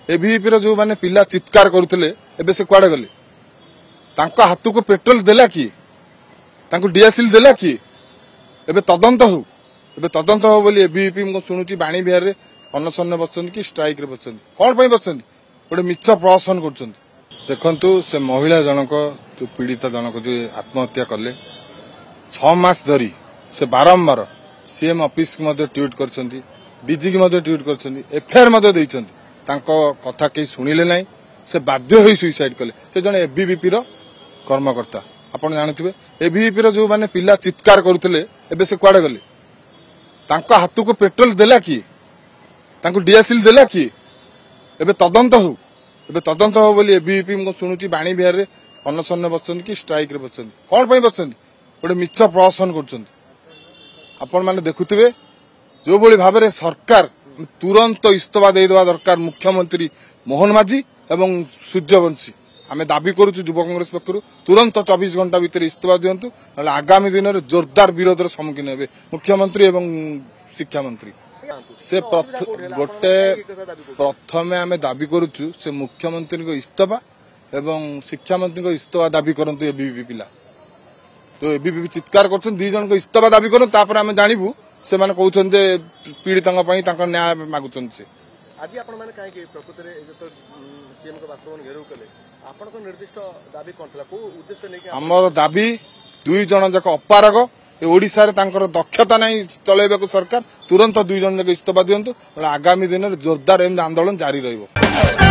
ABVP रो जो माने पिला चित्कार करुले एबे से कुआडे गले तांको हाथ को पेट्रोल देला कि तांको डीएसएल देला कि एबे तदंत हो बोली एबीवीपी को शुणुची बाणी बिहार रे अनशन बसछन कि स्ट्राइक रे बसछन कोन पई बसछन गोटे मिछ प्रहसन करछन। देखंतु से महिला जनक जो पीड़िता जनक जो आत्महत्या कले 6 मास धरी से बारंबार सीएम ऑफिस को ट्वीट करछंती डीजी की ट्वीट करछंती एफआईआर देइछंती तांको कथा के सुनिले नै से बाध्य होई सुइसाइड कले। से जने एबीवीपी रो कर्मकर्ता आपण जानथिबे एबीवीपी रो जो माने पिला चित्कार करुले एबे से कुआडे गले तांको हाथ को पेट्रोल देला कि तांको डीएसएल देला कि एबे तदंत हो बोली एबीवीपी को शुणुची बाणी बिहार रे अनशन बसछन कि स्ट्राइक रे बसछन कोन पई बसछन गोटे मिछ प्रहसन करछन। आपण माने देखुथिबे जो बोली भाबे रे सरकार तुरंत इस्तीफा दे देवा दरकार मुख्यमंत्री मोहन माझी एवं सूर्यवंशी आमे दाबी करूछु युवा कांग्रेस पक्षरु तुरंत 24 घंटा भीतर इस्तीफा दियंतु नले आगामी दिन रे जोरदार विरोधर सम्मुखीन हेबे मुख्यमंत्री एवं शिक्षा मंत्री। से गोटे प्रथमे आमे दाबी करूछु से मुख्यमंत्री को इस्तीफा एवं शिक्षा मंत्री को इस्तीफा दाबी करंतु एबीवीपी पिला तो एबीवीपी चित्कार करछन 2 जन को इस्तीफा दाबी करन तापर आमे जानिबु से माने कहउछन जे पीड़ितांग पई तांकर न्याय मागुछन। से आज आपण माने काहे के प्रकृति रे तो सीएम को बासभवन घेराव कले आपण को निर्दिष्ट दाबी कोनथला को उद्देश्य नै के हमर दाबी 2 जन जक अपारग ओडिसा रे तांकर दक्षता नै चलेबे को सरकार तुरंत 2 जन जक इस्तीफा दियंतु आगामी दिन रे जोरदार आंदोलन जारी रहइबो।